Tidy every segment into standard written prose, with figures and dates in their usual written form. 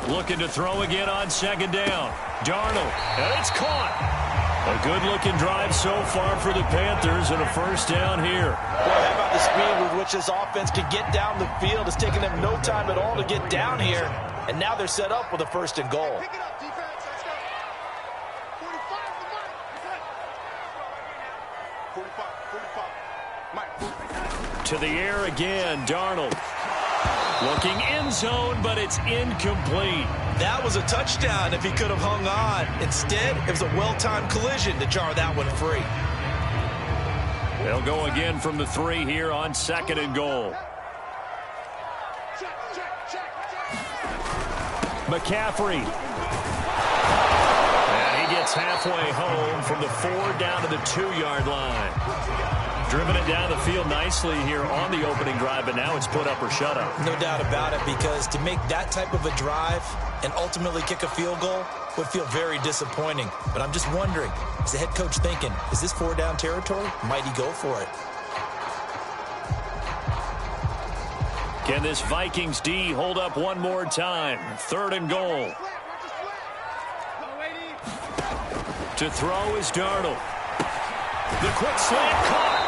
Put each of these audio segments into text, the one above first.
Looking to throw again on second down. Darnold, and it's caught. A good-looking drive so far for the Panthers and a first down here. Boy, how about the speed with which this offense can get down the field? It's taken them no time at all to get down here, and now they're set up with a first and goal. To the air again, Darnold. Looking end zone, but it's incomplete. That was a touchdown if he could have hung on. Instead, it was a well-timed collision to jar that one free. They'll go again from the 3 here on second and goal. McCaffrey. And he gets halfway home from the 4 down to the 2-yard line. Driven it down the field nicely here on the opening drive, but now it's put up or shut up. No doubt about it, because to make that type of a drive and ultimately kick a field goal would feel very disappointing. But I'm just wondering, is the head coach thinking, is this 4-down territory? Might he go for it? Can this Vikings D hold up one more time? 3rd and goal. To throw is Darnold. The quick slant caught.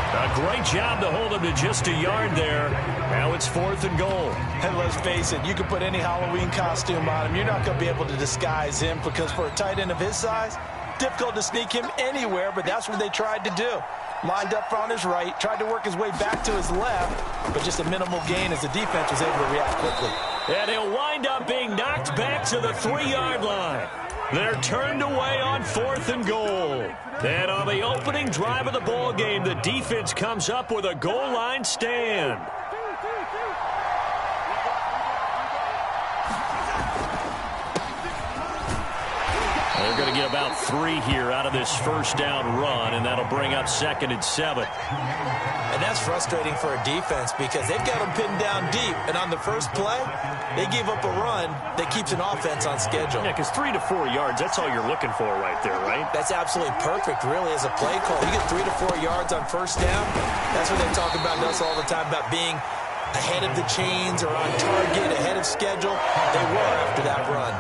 A great job to hold him to just a yard there. Now it's 4th and goal. And let's face it, you can put any Halloween costume on him. You're not going to be able to disguise him, because for a tight end of his size, difficult to sneak him anywhere, but that's what they tried to do. Lined up on his right, tried to work his way back to his left, but just a minimal gain as the defense was able to react quickly. And he'll wind up being knocked back to the 3-yard line. They're turned away on 4th and goal. And on the opening drive of the ball game, the defense comes up with a goal line stand. They're going to get about 3 here out of this first down run, and that'll bring up 2nd and 7. And that's frustrating for a defense, because they've got them pinned down deep, and on the first play, they give up a run that keeps an offense on schedule. Yeah, because 3 to 4 yards, that's all you're looking for right there, right? That's absolutely perfect, really, as a play call. You get 3 to 4 yards on first down. That's what they talk about us all the time, about being ahead of the chains or on target, ahead of schedule. They were after that run.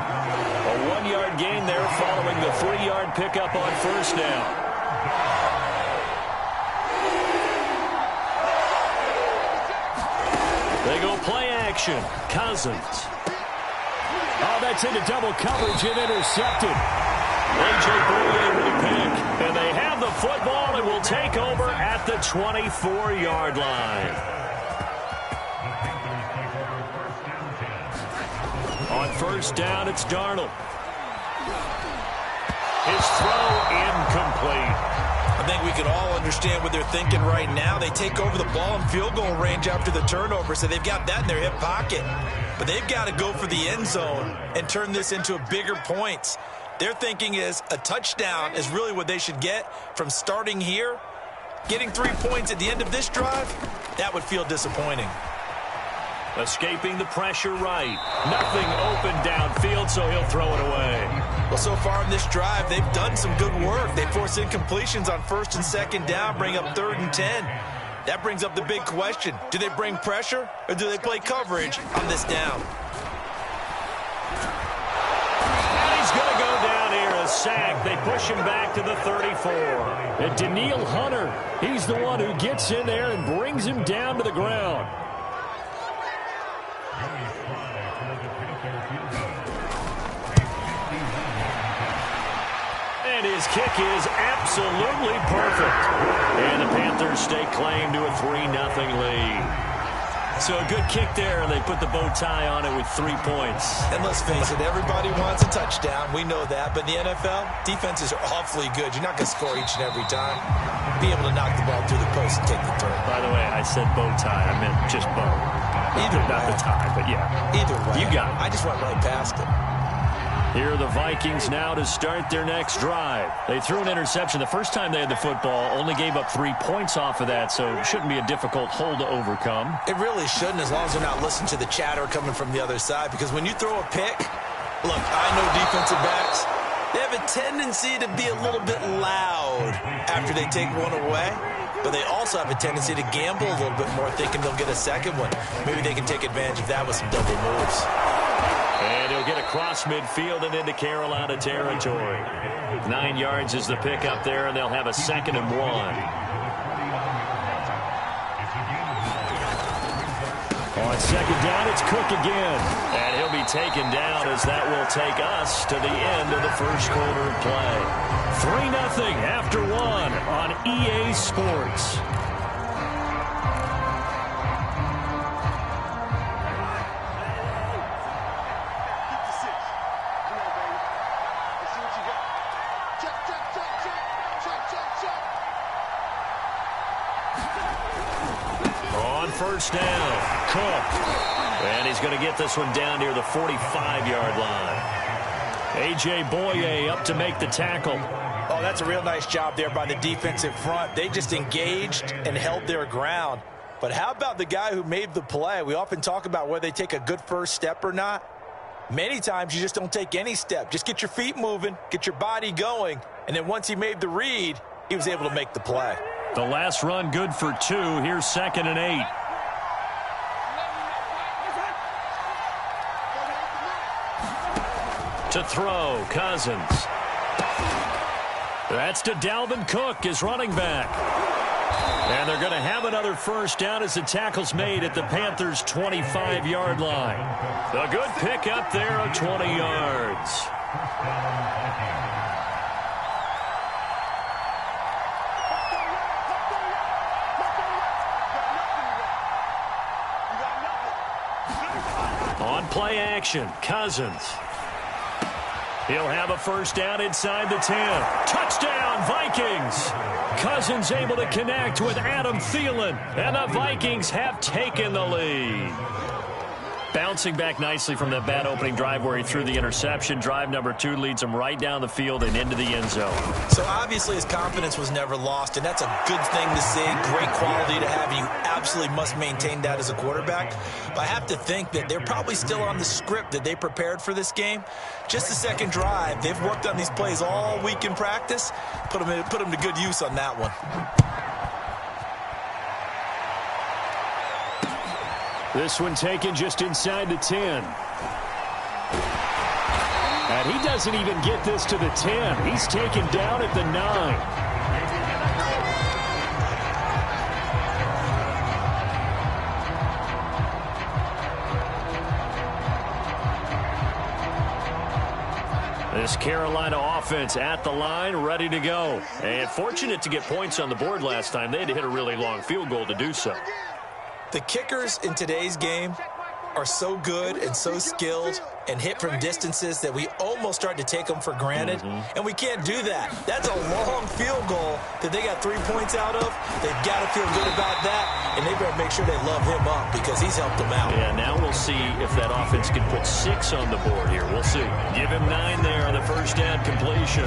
A 1-yard gain there following the 3-yard pickup on first down. They go play action. Cousins. Oh, that's into double coverage and intercepted. A.J. Bouye with a pick. And they have the football and will take over at the 24-yard line. On first down, it's Darnold. His throw incomplete. I think we can all understand what they're thinking right now. They take over the ball in field goal range after the turnover, so they've got that in their hip pocket. But they've got to go for the end zone and turn this into a bigger points. Their thinking is a touchdown is really what they should get from starting here. Getting 3 points at the end of this drive, that would feel disappointing. Escaping the pressure right. Nothing open downfield, so he'll throw it away. Well, so far in this drive, they've done some good work. They force incompletions on 1st and 2nd down, bring up 3rd and 10. That brings up the big question. Do they bring pressure, or do they play coverage on this down? And he's going to go down here, a sack. They push him back to the 34. And Daniil Hunter, he's the one who gets in there and brings him down to the ground. And his kick is absolutely perfect. And the Panthers stake claim to a 3-0 lead. So a good kick there, and they put the bow tie on it with 3 points. And let's face it, everybody wants a touchdown. We know that. But in the NFL, defenses are awfully good. You're not going to score each and every time. Be able to knock the ball through the post and take the throw. By the way, I said bow tie. I meant just bow. Either not way. the tie, but yeah. Either way. You got it. I just went right past it. Here are the Vikings now to start their next drive. They threw an interception the first time they had the football, only gave up 3 points off of that, so it shouldn't be a difficult hole to overcome. It really shouldn't, as long as they're not listening to the chatter coming from the other side, because when you throw a pick, look, I know defensive backs, they have a tendency to be a little bit loud after they take one away. but they also have a tendency to gamble a little bit more, thinking they'll get a second one. Maybe they can take advantage of that with some double moves. And he'll get across midfield and into Carolina territory. 9 yards is the pickup there, and they'll have a 2nd and 1. On 2nd down, it's Cook again. And he'll be taken down as that will take us to the end of the first quarter of play. 3-0 after 1 on EA Sports. First down, Cook. And he's going to get this one down near the 45-yard line. A.J. Boye up to make the tackle. Oh, that's a real nice job there by the defensive front. They just engaged and held their ground. But how about the guy who made the play? We often talk about whether they take a good first step or not. Many times you just don't take any step. Just get your feet moving, get your body going, and then once he made the read, he was able to make the play. The last run good for 2. Here's 2nd and 8. To throw, Cousins. That's to Dalvin Cook, his running back. And they're going to have another first down as the tackle's made at the Panthers' 25-yard line. A good pickup there of 20 yards. On play action, Cousins. He'll have a first down inside the 10. Touchdown, Vikings! Cousins able to connect with Adam Thielen, and the Vikings have taken the lead. Bouncing back nicely from that bad opening drive where he threw the interception. Drive number 2 leads him right down the field and into the end zone. So obviously his confidence was never lost, and that's a good thing to see. Great quality to have. You absolutely must maintain that as a quarterback. But I have to think that they're probably still on the script that they prepared for this game. Just the second drive. They've worked on these plays all week in practice. Put them to good use on that one. This one taken just inside the 10. And he doesn't even get this to the 10. He's taken down at the 9. This Carolina offense at the line, ready to go. And fortunate to get points on the board last time. They had to hit a really long field goal to do so. The kickers in today's game are so good and so skilled and hit from distances that we almost start to take them for granted, and we can't do that. That's a long field goal that they got 3 points out of. They've got to feel good about that, and they better make sure they love him up because he's helped them out. Yeah, now we'll see if that offense can put 6 on the board here. We'll see. Give him 9 there on the first down completion.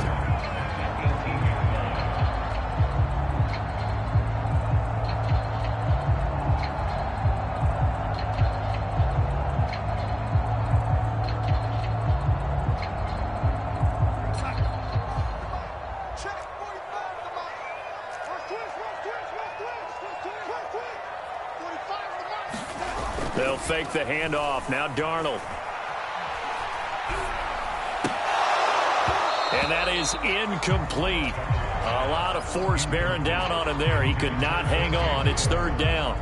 They'll fake the handoff. Now Darnold. And that is incomplete. A lot of force bearing down on him there. He could not hang on. It's 3rd down.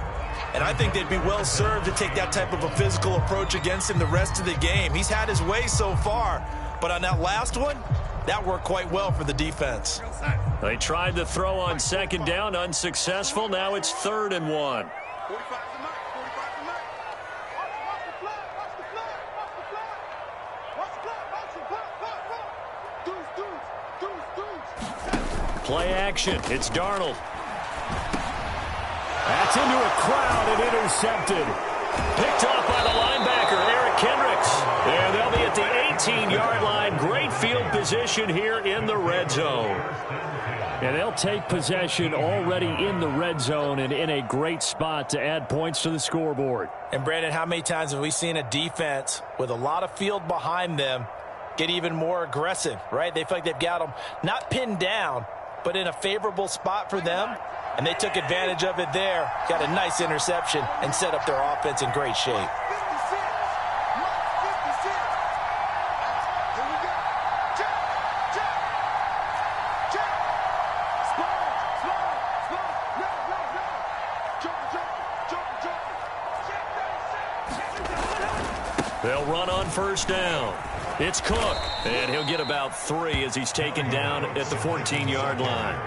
And I think they'd be well served to take that type of a physical approach against him the rest of the game. He's had his way so far. But on that last one, that worked quite well for the defense. They tried to throw on 2nd down, unsuccessful. Now it's 3rd and 1. Play action. It's Darnold. That's into a crowd and intercepted. Picked off by the linebacker, Eric Kendricks. And they'll be at the 18-yard line. Great field position here in the red zone. And they'll take possession already in the red zone and in a great spot to add points to the scoreboard. And, Brandon, how many times have we seen a defense with a lot of field behind them get even more aggressive, right? They feel like they've got them not pinned down, but in a favorable spot for them, And they took advantage of it there, got a nice interception, and set up their offense in great shape. They'll run on first down. It's Cook, and he'll get about 3 as he's taken down at the 14-yard line.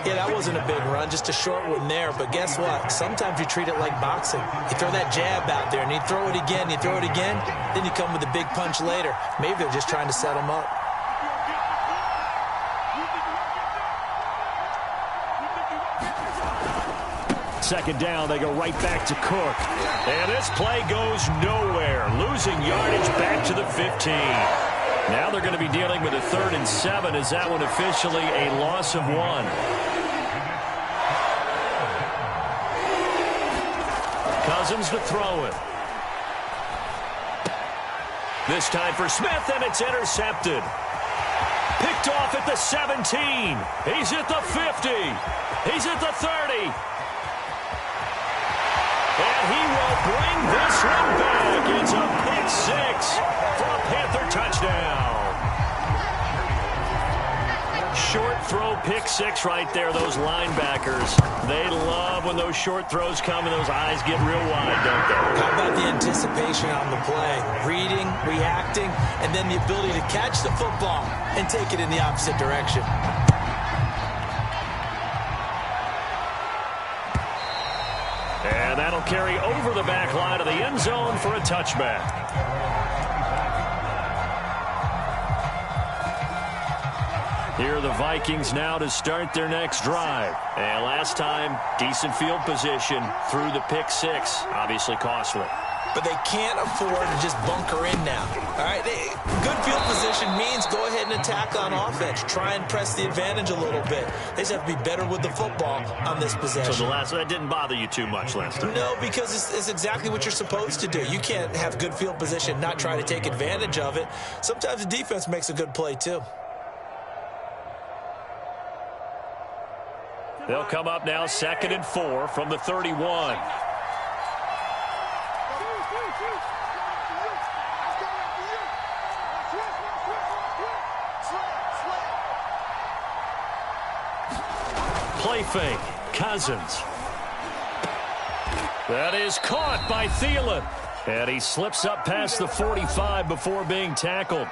Yeah, that wasn't a big run, just a short one there. But guess what? Sometimes you treat it like boxing. You throw that jab out there, and you throw it again, then you come with a big punch later. Maybe they're just trying to set him up. Second down, they go right back to Cook. And this play goes nowhere. Losing yardage back to the 15. Now they're going to be dealing with a 3rd and 7. Is that one officially a loss of 1? Cousins to throw it. This time for Smith, and it's intercepted. Picked off at the 17. He's at the 50. He's at the 30. And he will bring this one back. It's a pick-6 for a Panther touchdown. Short throw pick-6 right there, those linebackers. They love when those short throws come and those eyes get real wide, don't they? How about the anticipation on the play? Reading, reacting, and then the ability to catch the football and take it in the opposite direction. And that'll carry over the back line of the end zone for a touchback. Here are the Vikings now to start their next drive. And last time, decent field position through the pick-6. Obviously costly. But they can't afford to just bunker in now. All right, good field position means go ahead and attack on offense. Try and press the advantage a little bit. They just have to be better with the football on this possession. So that didn't bother you too much last time? No, because it's exactly what you're supposed to do. You can't have good field position, not try to take advantage of it. Sometimes the defense makes a good play too. They'll come up now 2nd and 4 from the 31. Play fake. Cousins. That is caught by Thielen. And he slips up past the 45 before being tackled.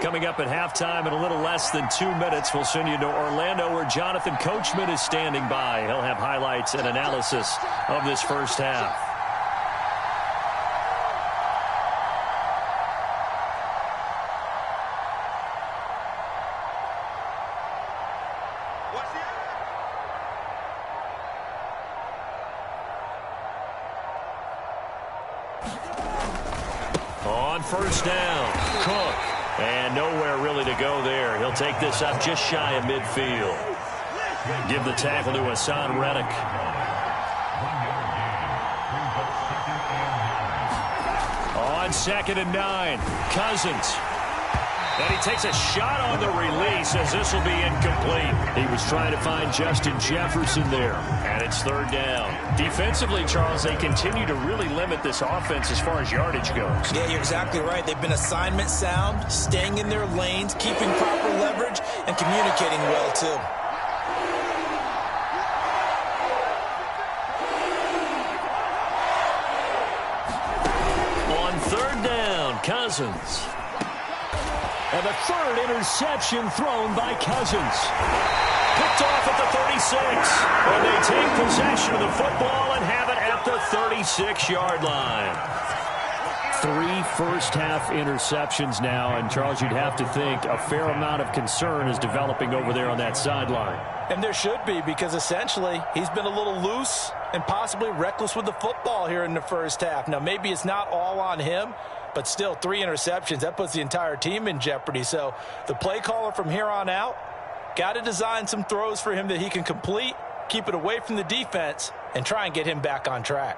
Coming up at halftime in a little less than 2 minutes, we'll send you to Orlando where Jonathan Coachman is standing by. He'll have highlights and analysis of this first half. On first down, Cook. And nowhere really to go there. He'll take this up just shy of midfield. Give the tackle to Hassan Reddick. On 2nd and 9, Cousins. And he takes a shot on the release as this will be incomplete. He was trying to find Justin Jefferson there. And it's 3rd down. Defensively, Charles, they continue to really limit this offense as far as yardage goes. Yeah, you're exactly right. They've been assignment sound, staying in their lanes, keeping proper leverage, and communicating well, too. On 3rd down, Cousins. And the 3rd interception thrown by Cousins. Picked off at the 36. And they take possession of the football and have it at the 36-yard line. 3 first-half interceptions now. And, Charles, you'd have to think a fair amount of concern is developing over there on that sideline. And there should be, because essentially he's been a little loose and possibly reckless with the football here in the first half. Now, maybe it's not all on him, but still 3 interceptions. That puts the entire team in jeopardy. So the play caller from here on out got to design some throws for him that he can complete, keep it away from the defense, and try and get him back on track.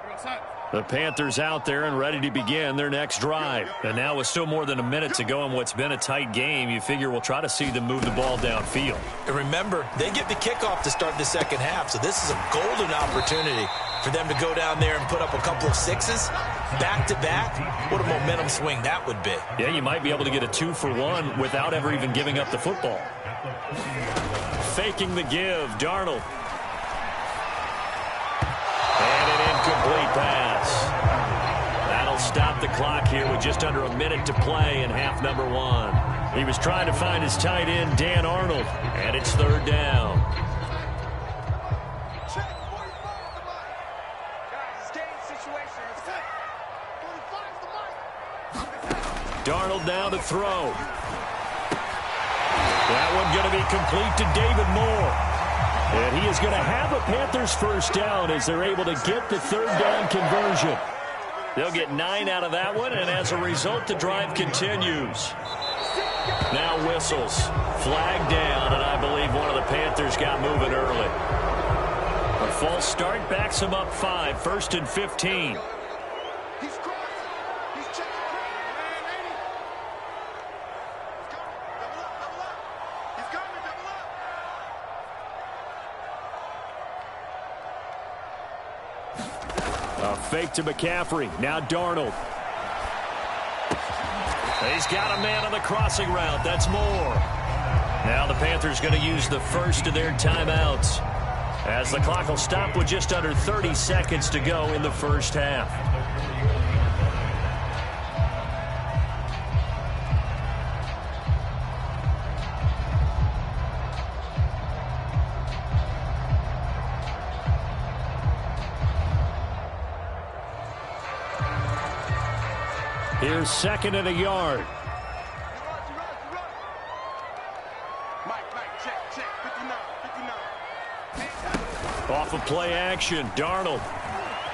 The Panthers out there and ready to begin their next drive. And now with still more than a minute to go in what's been a tight game, you figure we'll try to see them move the ball downfield. And remember, they get the kickoff to start the second half, so this is a golden opportunity for them to go down there and put up a couple of sixes back-to-back. What a momentum swing that would be. Yeah, you might be able to get a 2-for-1 without ever even giving up the football. Faking the give, Darnold. And an incomplete pass. That'll stop the clock here with just under a minute to play in half number one. He was trying to find his tight end, Dan Arnold, and it's third down. Darnold now to throw. That one going to be complete to David Moore. And he is going to have a Panthers first down as they're able to get the third down conversion. They'll get 9 out of that one, and as a result, the drive continues. Now whistles. Flag down, and I believe one of the Panthers got moving early. A false start backs him up 5, 1st and 15. Fake to McCaffrey. Now Darnold. He's got a man on the crossing route. That's Moore. Now the Panthers going to use the first of their timeouts as the clock will stop with just under 30 seconds to go in the first half. Here's second and a yard. Off of play action, Darnold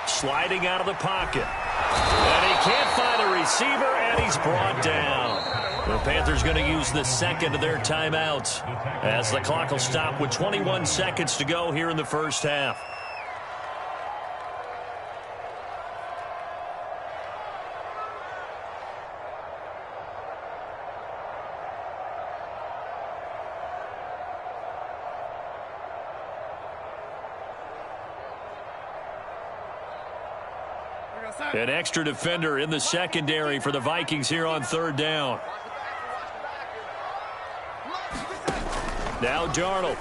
sliding out of the pocket. And he can't find a receiver, and he's brought down. The Panthers going to use the second of their timeouts as the clock will stop with 21 seconds to go here in the first half. An extra defender in the secondary for the Vikings here on third down. Now Darnold.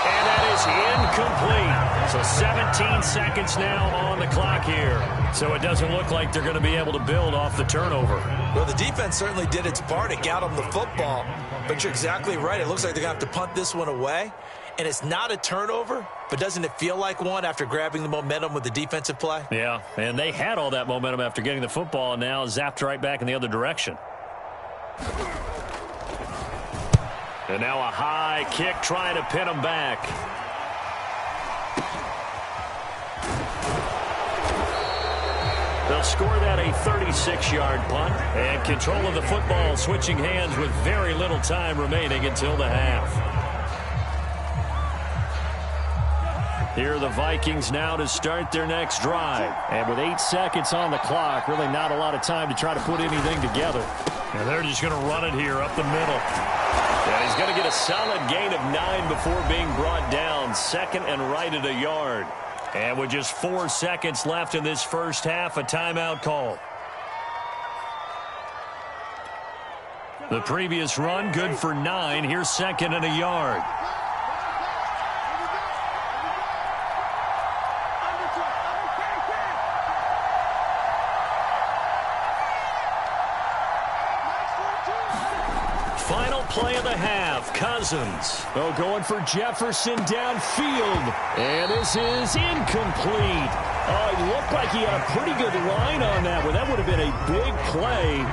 And that is incomplete. So 17 seconds now on the clock here. So it doesn't look like they're going to be able to build off the turnover. Well, the defense certainly did its part. It got them the football. But you're exactly right. It looks like they're going to have to punt this one away. And it's not a turnover, but doesn't it feel like one after grabbing the momentum with the defensive play? Yeah, and they had all that momentum after getting the football, and now zapped right back in the other direction. And now a high kick trying to pin them back. They'll score that a 36-yard punt, and control of the football switching hands with very little time remaining until the half. Here are the Vikings now to start their next drive. And with 8 seconds on the clock, really not a lot of time to try to put anything together. And they're just going to run it here up the middle. And he's going to get a solid gain of 9 before being brought down. Second and right at a yard. And with just 4 seconds left in this first half, a timeout call. The previous run good for 9. Here's second and a yard. Play of the half, Cousins. Oh, going for Jefferson downfield. And this is incomplete. Oh, it looked like he had a pretty good line on that one. That would have been a big play,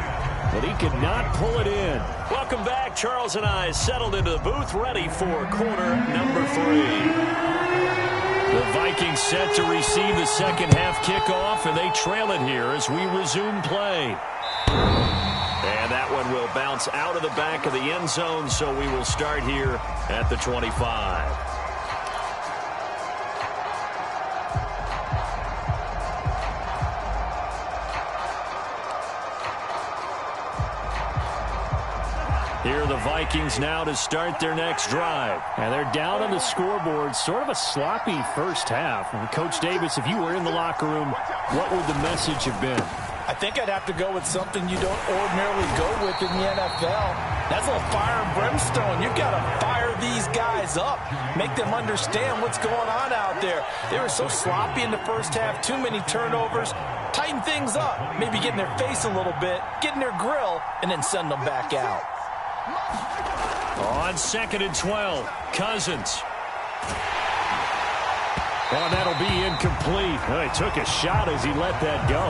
but he could not pull it in. Welcome back. Charles and I settled into the booth, ready for quarter number 3. The Vikings set to receive the second half kickoff, and they trail it here as we resume play. And that one will bounce out of the back of the end zone, so we will start here at the 25. Here are the Vikings now to start their next drive. And they're down on the scoreboard. Sort of a sloppy first half. And Coach Davis, if you were in the locker room, what would the message have been? I think I'd have to go with something you don't ordinarily go with in the NFL. That's a little fire and brimstone. You've got to fire these guys up. Make them understand what's going on out there. They were so sloppy in the first half. Too many turnovers. Tighten things up. Maybe get in their face a little bit. Get in their grill. And then send them back out. On 2nd and 12, Cousins. Oh, that'll be incomplete. Well, he took a shot as he let that go.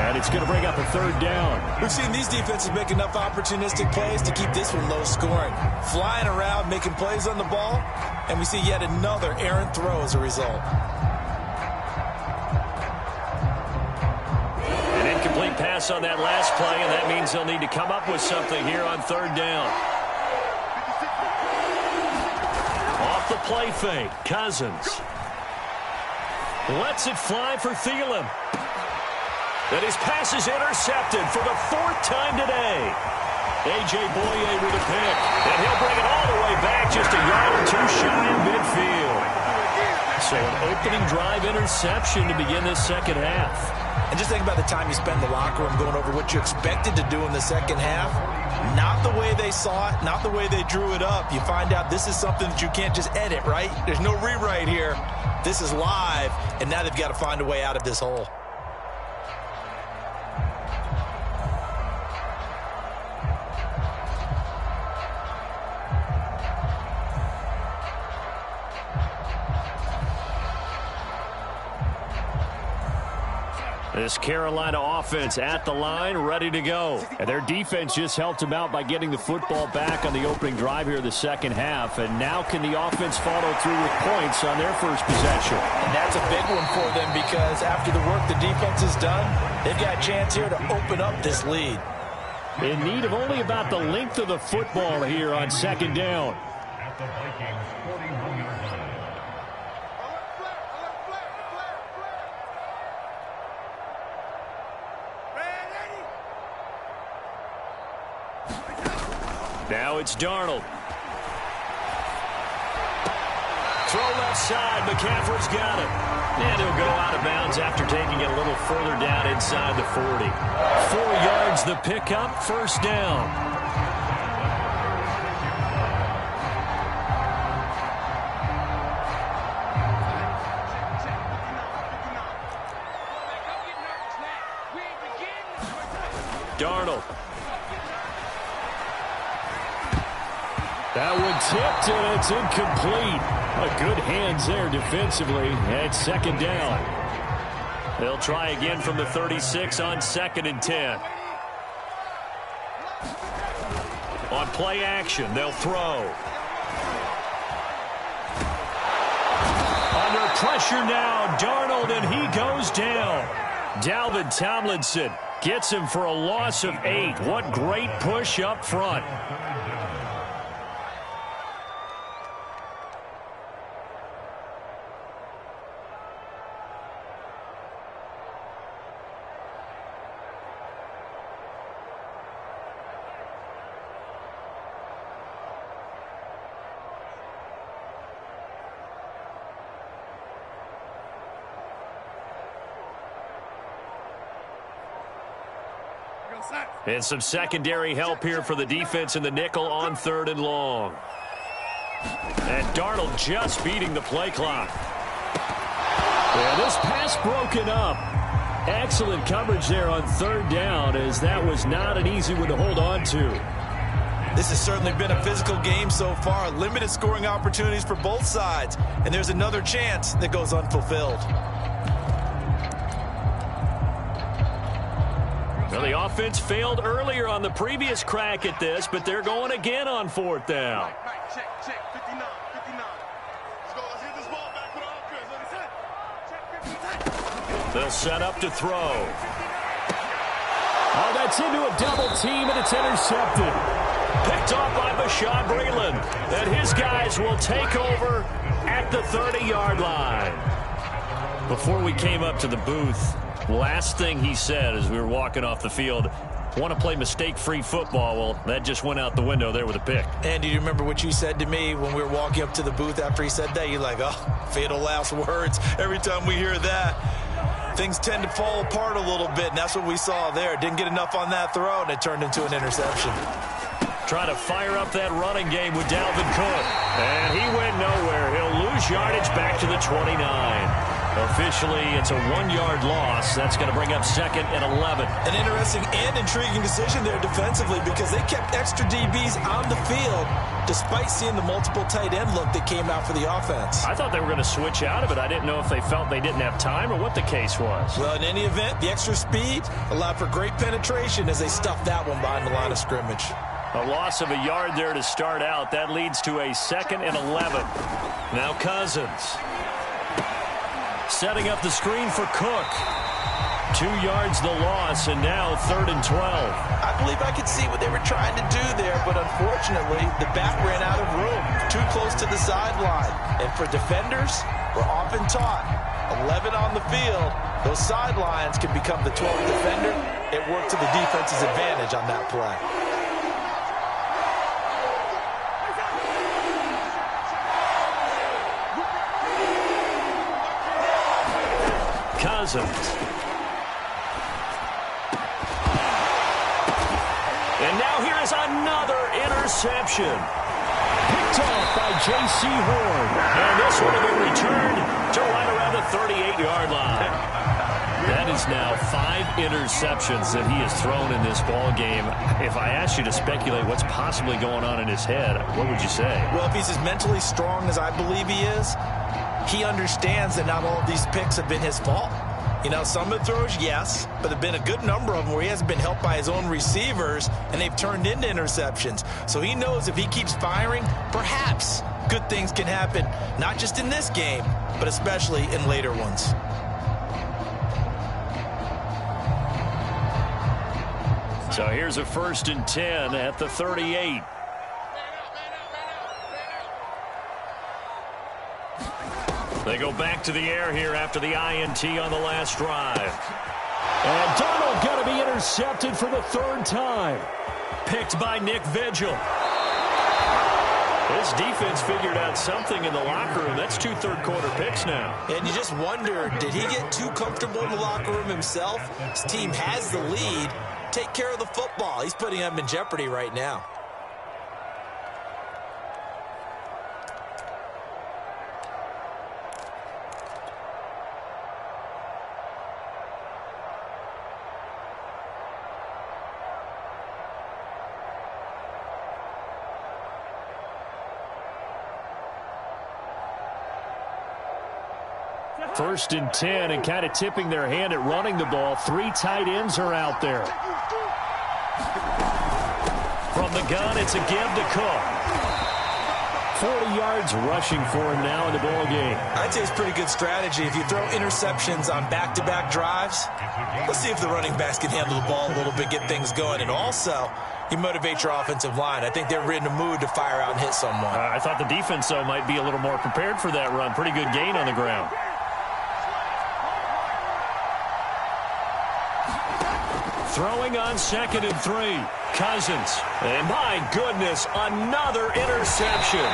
And it's going to bring up a 3rd down. We've seen these defenses make enough opportunistic plays to keep this one low scoring. Flying around, making plays on the ball. And we see yet another errant throw as a result. An incomplete pass on that last play, and that means they'll need to come up with something here on 3rd down. Off the play fake, Cousins. Lets it fly for Thielen. And his pass is intercepted for the 4th time today. A.J. Boye with a pick. And he'll bring it all the way back just a yard or 2 shy of midfield. So an opening drive interception to begin this second half. And just think about the time you spend in the locker room going over what you expected to do in the second half. Not the way they saw it, not the way they drew it up. You find out this is something that you can't just edit, right? There's no rewrite here. This is live, and now they've got to find a way out of this hole. This Carolina offense at the line, ready to go. And their defense just helped them out by getting the football back on the opening drive here the second half. And now can the offense follow through with points on their first possession? And that's a big one for them because after the work the defense has done, they've got a chance here to open up this lead. In need of only about the length of the football here on 2nd down. Now it's Darnold. Throw left side. McCaffrey's got it. And he'll go out of bounds after taking it a little further down inside the 40. 4 yards the pickup, 1st down. Darnold. That one tipped, and it's incomplete. Good hands there defensively at 2nd down. They'll try again from the 36 on 2nd and 10. On play action, they'll throw. Under pressure now, Darnold, and he goes down. Dalvin Tomlinson gets him for a loss of 8. What great push up front. And some secondary help here for the defense in the nickel on 3rd and long. And Darnold just beating the play clock. Yeah, this pass broken up. Excellent coverage there on 3rd down, as that was not an easy one to hold on to. This has certainly been a physical game so far. Limited scoring opportunities for both sides. And there's another chance that goes unfulfilled. Well, the offense failed earlier on the previous crack at this, but they're going again on 4th down. Check, 59, 59. Let's go, let's get this ball back with our offense. Check, 50. They'll set up to throw. Oh, that's into a double team, and it's intercepted. Picked off by Bashaud Breeland. And his guys will take over at the 30-yard line. Before we came up to the booth, Last thing he said as we were walking off the field, want to play mistake-free football. Well, that just went out the window there with a pick. And do you remember what you said to me when we were walking up to the booth after he said that? You're like, oh, fatal last words. Every time we hear that, things tend to fall apart a little bit, and that's what we saw there. Didn't get enough on that throw, and it turned into an interception. Trying to fire up that running game with Dalvin Cook. And he went nowhere. He'll lose yardage back to the 29. Officially, it's a 1-yard loss. That's going to bring up 2nd and 11. An interesting and intriguing decision there defensively because they kept extra DBs on the field despite seeing the multiple tight end look that came out for the offense. I thought they were going to switch out of it. I didn't know if they felt they didn't have time or what the case was. Well, in any event, the extra speed allowed for great penetration as they stuffed that one behind the line of scrimmage. A loss of a yard there to start out. That leads to a 2nd and 11. Now Cousins. Setting up the screen for Cook. 2 yards the loss, and now 3rd and 12. I believe I could see what they were trying to do there, but unfortunately, the back ran out of room. Too close to the sideline. And for defenders, we're often taught, 11 on the field, those sidelines can become the 12th defender. It worked to the defense's advantage on that play. Cousins. And now here is another interception. Picked off by J.C. Horn. And this one will be returned to right around the 38-yard line. That is now 5 interceptions that he has thrown in this ball game. If I asked you to speculate what's possibly going on in his head, what would you say? Well, if he's as mentally strong as I believe he is, he understands that not all of these picks have been his fault. You know, some of the throws, yes, but there have been a good number of them where he hasn't been helped by his own receivers, and they've turned into interceptions. So he knows if he keeps firing, perhaps good things can happen, not just in this game, but especially in later ones. So here's a 1st and 10 at the 38. They go back to the air here after the INT on the last drive. And Darnold going to be intercepted for the 3rd time. Picked by Nick Vigil. This defense figured out something in the locker room. That's 2 third-quarter picks now. And you just wonder, did he get too comfortable in the locker room himself? His team has the lead. Take care of the football. He's putting them in jeopardy right now. First and 10, and kind of tipping their hand at running the ball. 3 tight ends are out there. From the gun, it's a give to Cook. 40 yards rushing for him now in the ball game. I'd say it's pretty good strategy. If you throw interceptions on back-to-back drives, let's see if the running backs can handle the ball a little bit, get things going. And also, you motivate your offensive line. I think they're in a mood to fire out and hit someone. I thought the defense, though, might be a little more prepared for that run. Pretty good gain on the ground. Throwing on 2nd and 3. Cousins. And my goodness, another interception.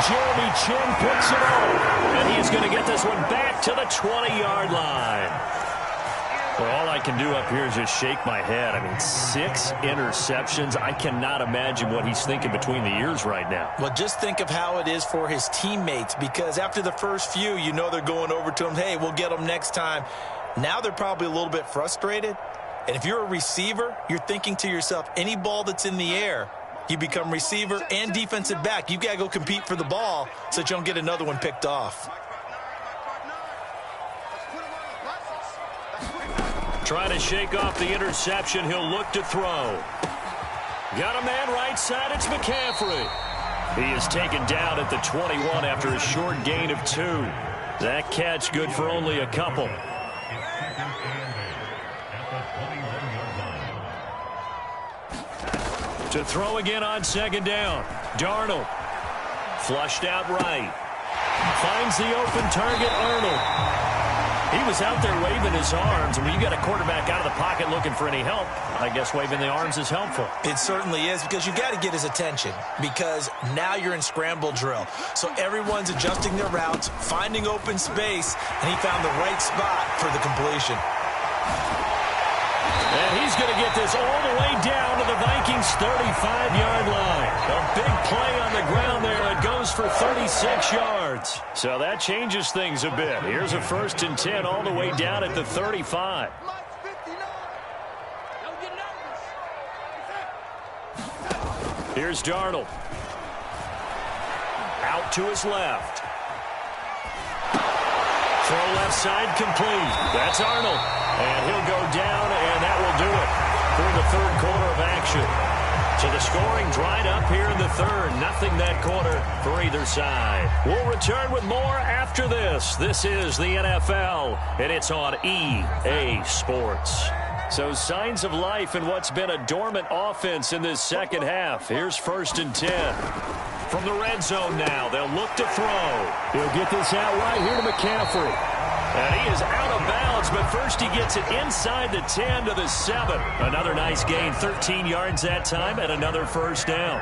Jeremy Chin picks it up. And he's going to get this one back to the 20-yard line. Well, all I can do up here is just shake my head. I mean, 6 interceptions. I cannot imagine what he's thinking between the ears right now. Well, just think of how it is for his teammates, because after the first few, you know they're going over to him, hey, we'll get them next time. Now they're probably a little bit frustrated. And if you're a receiver, you're thinking to yourself, any ball that's in the air, you become receiver and defensive back. You've got to go compete for the ball so that you don't get another one picked off. Trying to shake off the interception. He'll look to throw. Got a man right side. It's McCaffrey. He is taken down at the 21 after a short gain of 2. That catch good for only a couple. To throw again on 2nd down. Darnold. Flushed out right. Finds the open target, Arnold. He was out there waving his arms. When you got a quarterback out of the pocket looking for any help, I guess waving the arms is helpful. It certainly is, because you got to get his attention, because now you're in scramble drill. So everyone's adjusting their routes, finding open space, and he found the right spot for the completion. And he's going to get this all the way down to the Vikings' 35-yard line. A big play on the ground there. It goes for 36 yards. So that changes things a bit. Here's a 1st and 10 all the way down at the 35. Here's Darnold. Out to his left. Throw left side complete. That's Arnold. And he'll go down, and that will do it for the 3rd quarter of action. So the scoring dried up here in the 3rd. Nothing that quarter for either side. We'll return with more after this. This is the NFL, and it's on EA Sports. So signs of life in what's been a dormant offense in this second half. Here's 1st and 10. From the red zone now, they'll look to throw. He'll get this out right here to McCaffrey. And he is out of bounds, but first he gets it inside the 10 to the 7. Another nice gain, 13 yards that time, and another 1st down.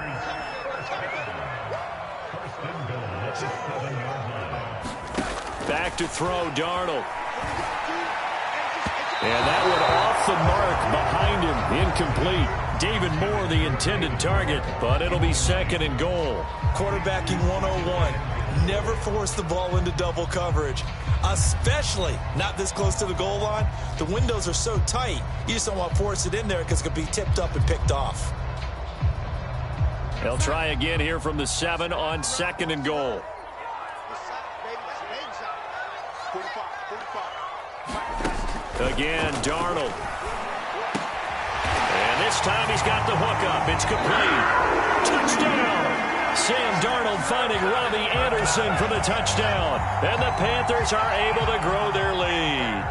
Back to throw, Darnold. And that one off the mark behind him, incomplete. David Moore, the intended target, but it'll be 2nd and goal. Quarterbacking 101. Never force the ball into double coverage, especially not this close to the goal line. The windows are so tight, you just don't want to force it in there because it could be tipped up and picked off. They'll try again here from the 7 on 2nd and goal. Again, Darnold. And this time he's got the hook up. It's complete. Touchdown! Sam Darnold finding Robbie Anderson for the touchdown. And the Panthers are able to grow their lead.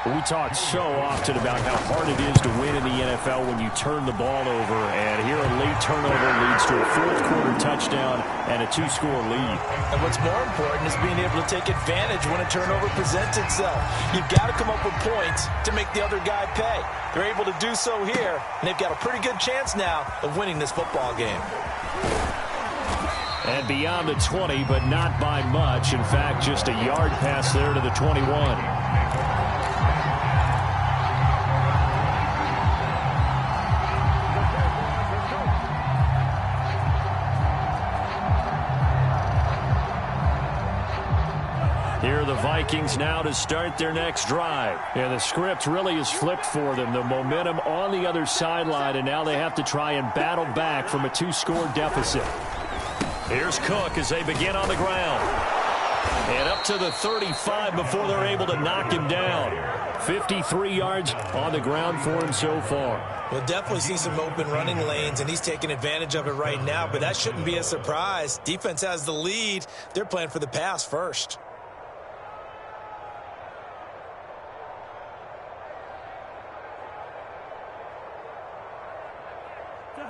We talk so often about how hard it is to win in the NFL when you turn the ball over. And here a late turnover leads to a 4th quarter touchdown and a 2-score lead. And what's more important is being able to take advantage when a turnover presents itself. You've got to come up with points to make the other guy pay. They're able to do so here, and they've got a pretty good chance now of winning this football game. And beyond the 20, but not by much. In fact, just a yard pass there to the 21. Here are the Vikings now to start their next drive. And the script really is flipped for them. The momentum on the other sideline, and now they have to try and battle back from a 2-score deficit. Here's Cook as they begin on the ground. And up to the 35 before they're able to knock him down. 53 yards on the ground for him so far. We'll definitely see some open running lanes, and he's taking advantage of it right now, but that shouldn't be a surprise. Defense has the lead. They're playing for the pass first.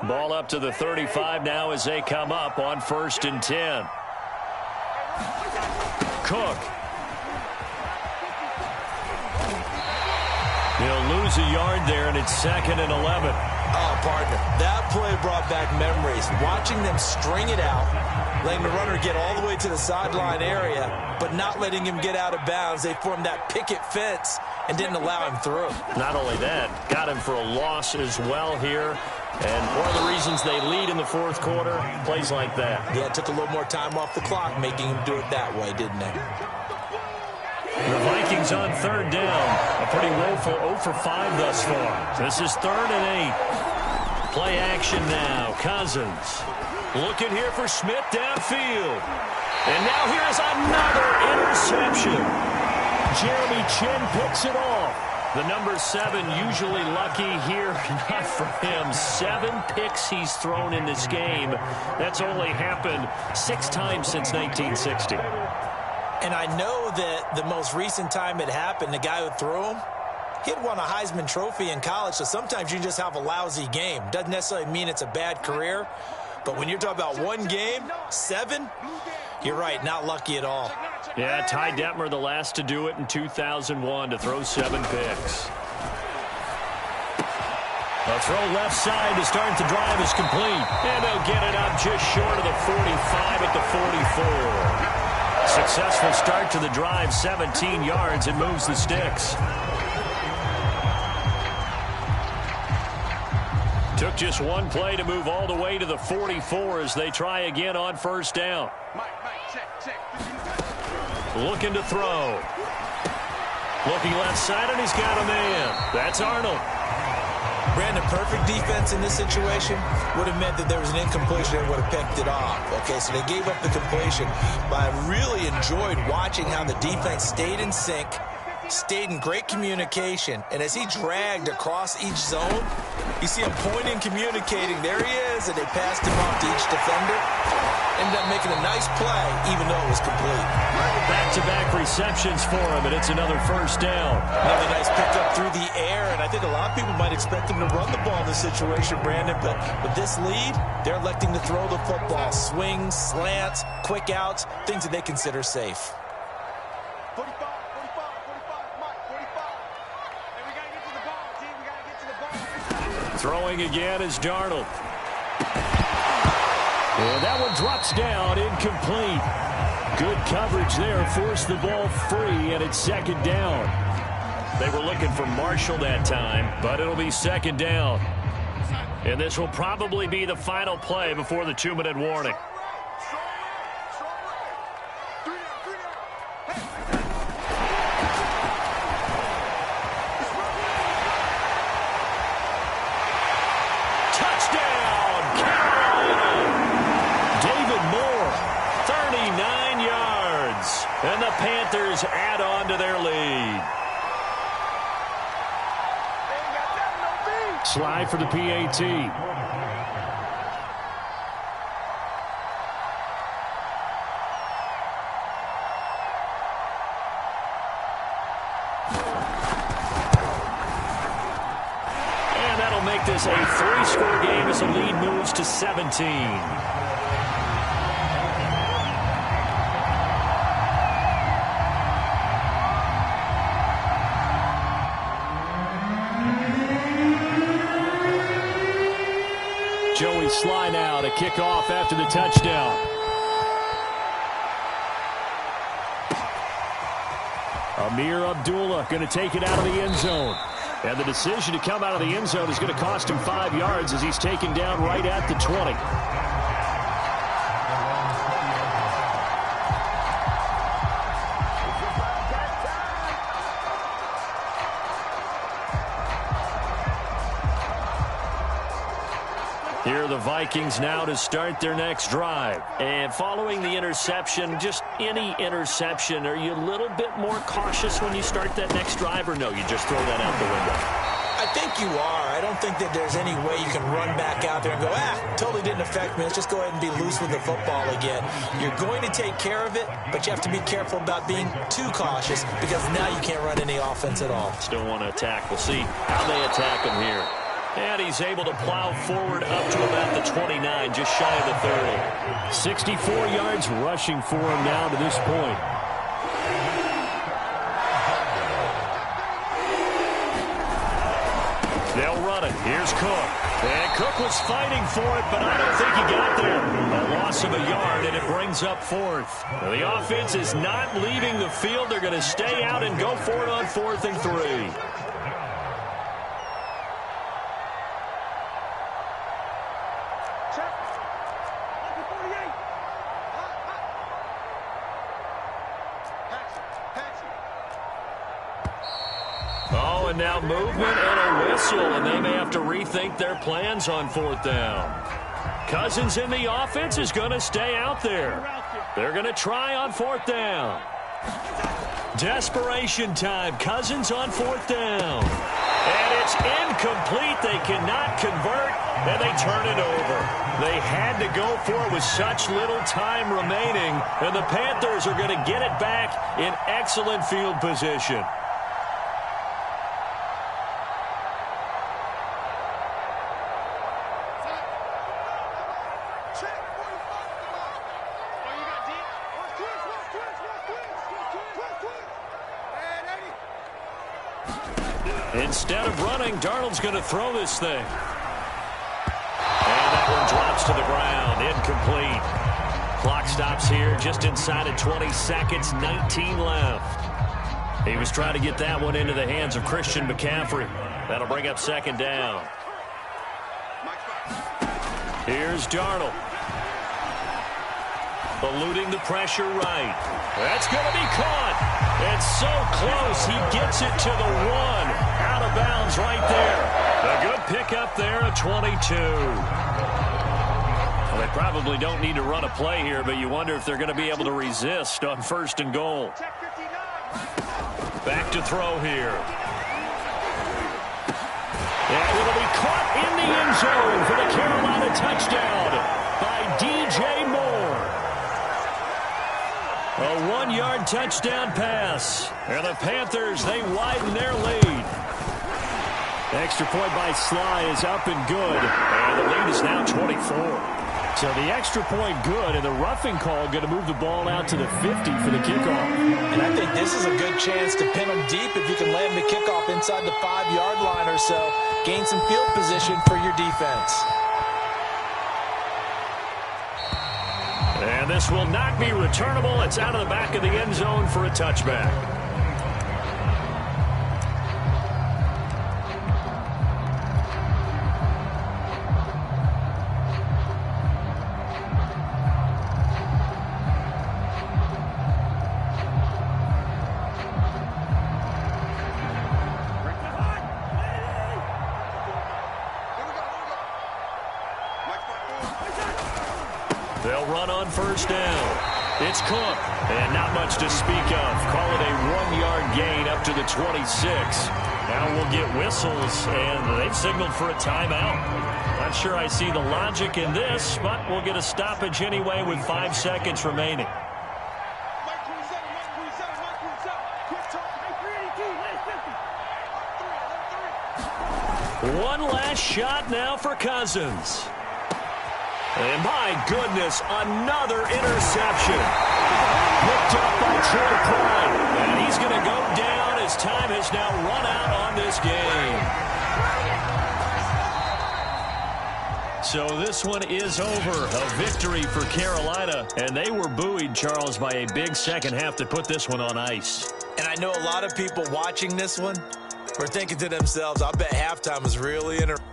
Ball up to the 35 now as they come up on 1st and 10. Cook. He'll lose a yard there, and it's 2nd and 11. Oh, partner, that play brought back memories. Watching them string it out, letting the runner get all the way to the sideline area, but not letting him get out of bounds. They formed that picket fence and didn't allow him through. Not only that, got him for a loss as well here. And one of the reasons they lead in the 4th quarter, plays like that. Yeah, it took a little more time off the clock, making him do it that way, didn't they? The Vikings on 3rd down. A pretty woeful 0 for 5 thus far. This is 3rd and 8. Play action now. Cousins looking here for Smith downfield. And now here is another interception. Jeremy Chin picks it off. The number 7 usually lucky here, not for him. 7 picks he's thrown in this game. That's only happened 6 times since 1960. And I know that the most recent time it happened, the guy who threw him, he had won a Heisman Trophy in college, so sometimes you just have a lousy game. Doesn't necessarily mean it's a bad career, but when you're talking about one game, 7, you're right, not lucky at all. Yeah, Ty Detmer, the last to do it in 2001, to throw 7 picks. A throw left side to start the drive is complete. And they'll get it up just short of the 45 at the 44. Successful start to the drive, 17 yards, and moves the sticks. Took just one play to move all the way to the 44 as they try again on first down. Looking to throw. Looking left side, and he's got a man. That's Arnold. Brandon, perfect defense in this situation would have meant that there was an incompletion and would have picked it off. Okay, so they gave up the completion. But I really enjoyed watching how the defense stayed in sync, stayed in great communication, and as he dragged across each zone, you see him pointing, communicating. There he is, and they passed him off to each defender. Ended up making a nice play, even though it was complete. Back-to-back receptions for him, and it's another first down. Another nice pickup through the air, and I think a lot of people might expect him to run the ball in this situation, Brandon, but with this lead, they're electing to throw the football. Swings, slants, quick outs, things that they consider safe. 45, 45, 45, Mike, 45. And we got to get to the ball, team. We got to get to the ball. Throwing again is Darnold. And that one drops down, incomplete. Good coverage there, forced the ball free, and it's second down. They were looking for Marshall that time, but it'll be second down. And this will probably be the final play before the 2-minute warning. And the Panthers add on to their lead. Slide for the PAT. And that'll make this a 3-score game as the lead moves to 17. Joey Sly now to kick off after the touchdown. Amir Abdullah going to take it out of the end zone. And the decision to come out of the end zone is going to cost him 5 yards as he's taken down right at the 20. Here are the Vikings now to start their next drive. And following the interception, just any interception, are you a little bit more cautious when you start that next drive, or no, you just throw that out the window? I think you are. I don't think that there's any way you can run back out there and go, totally didn't affect me. Let's just go ahead and be loose with the football again. You're going to take care of it, but you have to be careful about being too cautious because now you can't run any offense at all. Still want to attack. We'll see how they attack him here. And he's able to plow forward up to about the 29, just shy of the 30. 64 yards rushing for him now to this point. They'll run it. Here's Cook. And Cook was fighting for it, but I don't think he got there. A loss of a yard, and it brings up fourth. The offense is not leaving the field. They're going to stay out and go for it on 4th and 3. And now movement and a whistle, and they may have to rethink their plans on 4th down. Cousins in the offense is going to stay out there. They're going to try on 4th down. Desperation time. Cousins on 4th down. And it's incomplete. They cannot convert, and they turn it over. They had to go for it with such little time remaining, and the Panthers are going to get it back in excellent field position. instead of running, Darnold's going to throw this thing. And that one drops to the ground. Incomplete. Clock stops here just inside of 20 seconds, 19 left. He was trying to get that one into the hands of Christian McCaffrey. That'll bring up second down. Here's Darnold. Eluding the pressure right. That's going to be caught. It's so close. He gets it to the 1. Out of bounds right there. A good pickup there at 22. Well, they probably don't need to run a play here, but you wonder if they're going to be able to resist on 1st and goal. Back to throw here. And it'll be caught in the end zone for the Carolina touchdown by DJ Moore. A 1-yard touchdown pass. And the Panthers, they widen their lead. The extra point by Sly is up and good. And the lead is now 24. So the extra point good, and the roughing call going to move the ball out to the 50 for the kickoff. And I think this is a good chance to pin them deep if you can land the kickoff inside the 5-yard line or so. Gain some field position for your defense. And this will not be returnable. It's out of the back of the end zone for a touchback. They'll run on 1st down. It's Cook, and not much to speak of. Call it a 1-yard gain up to the 26. Now we'll get whistles, and they've signaled for a timeout. Not sure I see the logic in this, but we'll get a stoppage anyway with 5 seconds remaining. One last shot now for Cousins. And my goodness, another interception. Picked up by Troy Pride. And he's going to go down as time has now run out on this game. So this one is over. A victory for Carolina. And they were buoyed, Charles, by a big second half to put this one on ice. And I know a lot of people watching this one were thinking to themselves, I bet halftime was really interesting.